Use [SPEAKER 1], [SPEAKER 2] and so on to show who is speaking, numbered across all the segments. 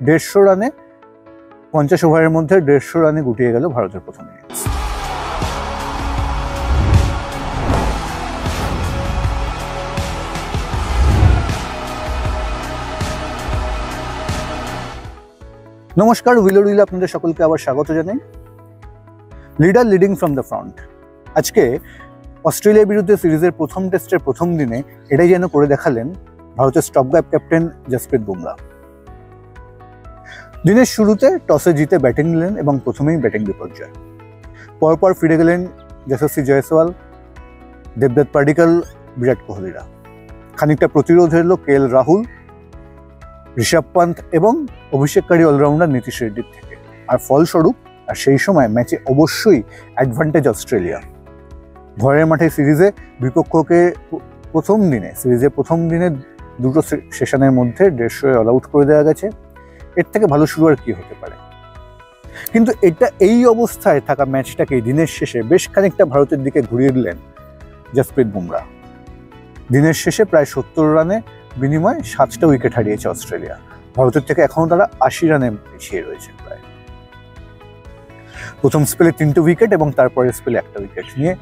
[SPEAKER 1] 150 রানে 50 ওভারের মধ্যে 150 রানে গুটিয়ে গেল ভারতের প্রথম ইনিংস। নমস্কার, উইলো উইলে আপনাদের সকলকে আবার স্বাগত জানাই। Leader leading from the front. আজকে অস্ট্রেলিয়ার বিরুদ্ধে সিরিজের প্রথম টেস্টের প্রথম দিনে এটাই যেন করে দেখালেন ভারতের stop gap captain Jasprit Bumrah. দিনের শুরুতে টসে জিতে ব্যাটিং নিলেন এবং প্রথমেই ব্যাটিং বিপর্যয়। পরপর ফিরে গেলেন যশস্বী জয়সওয়াল, দেবদত্ত পাডিক্কল, বিরাট কোহলিরা। খানিকটা প্রতিরোধ এলো কেএল রাহুল, ঋষভ পান্ত এবং অভিষেককারী অলরাউন্ডার নীতিশ রেড্ডির থেকে। আর ফলস্বরূপ আর সেই সময় ম্যাচে অবশ্যই অ্যাডভান্টেজ অস্ট্রেলিয়া। ঘরের মাঠে সিরিজে বিপক্ষকে সিরিজের প্রথম দিনে দুটো সেশনের মধ্যে 150 অল আউট করে দেওয়া গেছে। এর থেকে ভালো শুরু আর কি হতে পারে। কিন্তু এই অবস্থায় থাকা ম্যাচটাকে দিনের শেষে বেশ খানিকটা ভারতের দিকে ঘুরিয়ে দিলেন জসপ্রীত বুমরা। দিনের শেষে প্রায় 70 রানে বিনিময়ে 7টা উইকেট হারিয়েছে অস্ট্রেলিয়া। ভারতের থেকে এখনো তারা 80 রানে পিছিয়ে রয়েছে প্রায়। প্রথম স্পেলে 3টে উইকেট এবং তারপরের স্পেলে 1টা উইকেট নিয়ে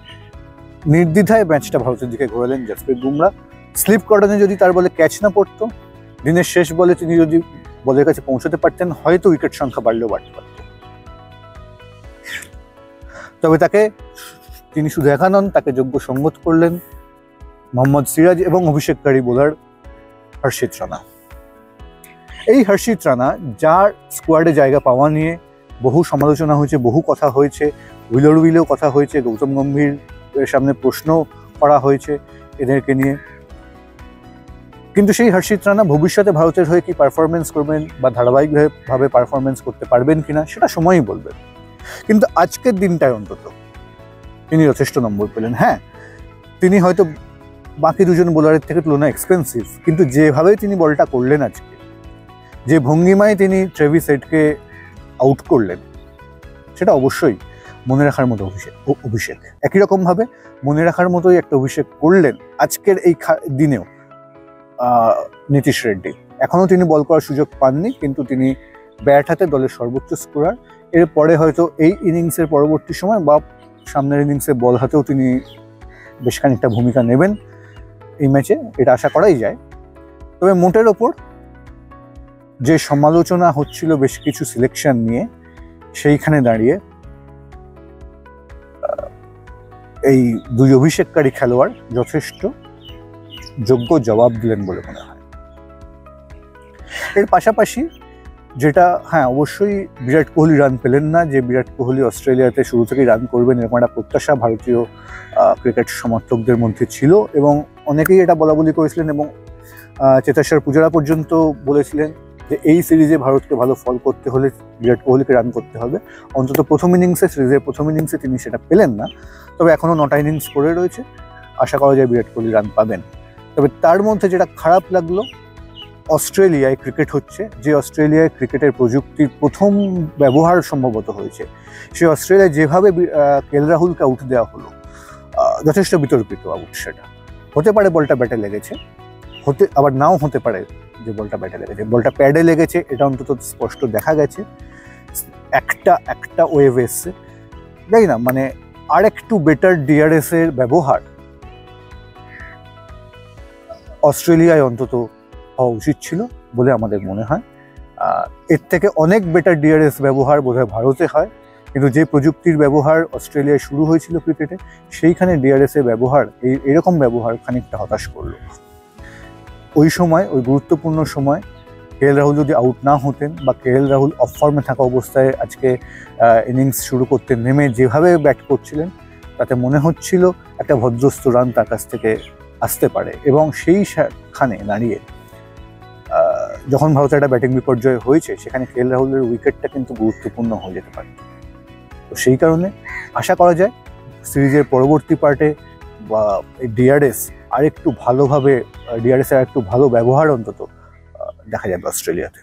[SPEAKER 1] নির্দ্বিধায় ম্যাচটা ভারতের দিকে ঘোরালেন জসপ্রীত বুমরা। স্লিপ কর্ডনে যদি তার বলে ক্যাচ না পড়তো, দিনের শেষ বলে তিনি যদি বলের কাছে পৌঁছতে পারতেন, হয়তো উইকেট সংখ্যা বাড়লেও বাড়তে পারত। তবে তিনি শুধু একা নন, তাকে যোগ্য সঙ্গত করলেন মোহাম্মদ সিরাজ এবং অভিষেককারী বোলার হর্ষিত রানা। এই হর্ষিত রানা, যার স্কোয়াডে জায়গা পাওয়া নিয়ে বহু সমালোচনা হয়েছে, বহু কথা হয়েছে, উইলেও কথা হয়েছে, গৌতম গম্ভীর সামনে প্রশ্ন করা হয়েছে এদেরকে নিয়ে। কিন্তু সেই হর্ষিত রানা ভবিষ্যতে ভারতের হয়ে কি পারফরমেন্স করবেন বা ধারাবাহিকভাবে পারফরমেন্স করতে পারবেন কিনা সেটা সময়ই বলবেন। কিন্তু আজকের দিনটায় অন্তত তিনি যথেষ্ট নম্বর পেলেন। হ্যাঁ, তিনি হয়তো বাকি দুজন বোলারের থেকে তুলনায় এক্সপেন্সিভ, কিন্তু যেভাবে তিনি বলটা করলেন আজকে, যে ভঙ্গিমায় তিনি ট্রেভিস হেডকে আউট করলেন, সেটা অবশ্যই মনে রাখার মতো অভিষেক। একই রকমভাবে মনে রাখার মতোই একটা অভিষেক করলেন আজকের এই দিনেও নীতিশ রেড্ডি। এখনও তিনি বল করার সুযোগ পাননি, কিন্তু তিনি ব্যাট হাতে দলের সর্বোচ্চ স্কোরার। এরপরে হয়তো এই ইনিংসের পরবর্তী সময় বা সামনের ইনিংসে বল হাতেও তিনি বেশ খানিকটা ভূমিকা নেবেন এই ম্যাচে, এটা আশা করাই যায়। তবে মোটের ওপর যে সমালোচনা হচ্ছিল বেশ কিছু সিলেকশন নিয়ে, সেইখানে দাঁড়িয়ে এই দুই অভিষেককারী খেলোয়াড় যথেষ্ট যোগ্য জবাব দিলেন বলে মনে হয়। এর পাশাপাশি যেটা, হ্যাঁ অবশ্যই বিরাট কোহলি রান পেলেন না। যে বিরাট কোহলি অস্ট্রেলিয়াতে শুরু থেকেই রান করবেন এরকম একটা প্রত্যাশা ভারতীয় ক্রিকেট সমর্থকদের মধ্যে ছিল এবং অনেকেই এটা বলাবলি করেছিলেন এবং চেতেশ্বর পূজারা পর্যন্ত বলেছিলেন যে এই সিরিজে ভারতকে ভালো ফল করতে হলে বিরাট কোহলিকে রান করতে হবে। অন্তত সিরিজের প্রথম ইনিংসে তিনি সেটা পেলেন না। তবে এখনও 9টা ইনিংস পড়ে রয়েছে, আশা করা যায় বিরাট কোহলি রান পাবেন। তবে তার মধ্যে যেটা খারাপ লাগলো, অস্ট্রেলিয়ায় ক্রিকেট হচ্ছে, যে অস্ট্রেলিয়ায় ক্রিকেটের প্রযুক্তির প্রথম ব্যবহার সম্ভবত হয়েছে, সেই অস্ট্রেলিয়ায় যেভাবে কেএল রাহুলকে আউট দেওয়া হলো, যথেষ্ট বিতর্কিত আউট। সেটা হতে পারে বলটা ব্যাটে লেগেছে, আবার নাও হতে পারে যে বলটা ব্যাটে লেগেছে। বলটা প্যাডে লেগেছে এটা অন্তত স্পষ্ট দেখা গেছে। একটা ওয়েভ এসছে, যাই না, মানে আর একটু বেটার ডিআরএস এর ব্যবহার অস্ট্রেলিয়ায় অন্তত হওয়া উচিত ছিল বলে আমাদের মনে হয়। এর থেকে অনেক বেটার ডিআরএস ব্যবহার বোধহয় ভারতে হয়, কিন্তু যে প্রযুক্তির ব্যবহার অস্ট্রেলিয়ায় শুরু হয়েছিল ক্রিকেটে, সেইখানে ডিআরএস এর ব্যবহার, এরকম ব্যবহার খানিকটা হতাশ করলো। ওই গুরুত্বপূর্ণ সময় কেএল রাহুল যদি আউট না হতেন বা কেএল রাহুল অফ ফর্মে থাকা অবস্থায় আজকে ইনিংস শুরু করতে নেমে যেভাবে ব্যাট করছিলেন, তাতে মনে হচ্ছিল একটা ভদ্রস্থ রান তার কাছ থেকে আসতে পারে। এবং সেইখানে দাঁড়িয়ে যখন ভারতের একটা ব্যাটিং বিপর্যয় হয়েছে, সেখানে কেএল রাহুলের উইকেটটা কিন্তু গুরুত্বপূর্ণ হয়ে যেতে পারে। তো সেই কারণে আশা করা যায় সিরিজের পরবর্তী পার্টে বা ডিআরএস আর একটু ভালোভাবে, ডিআরএস এর একটু ভালো ব্যবহার অন্তত দেখা যাবে অস্ট্রেলিয়াতে।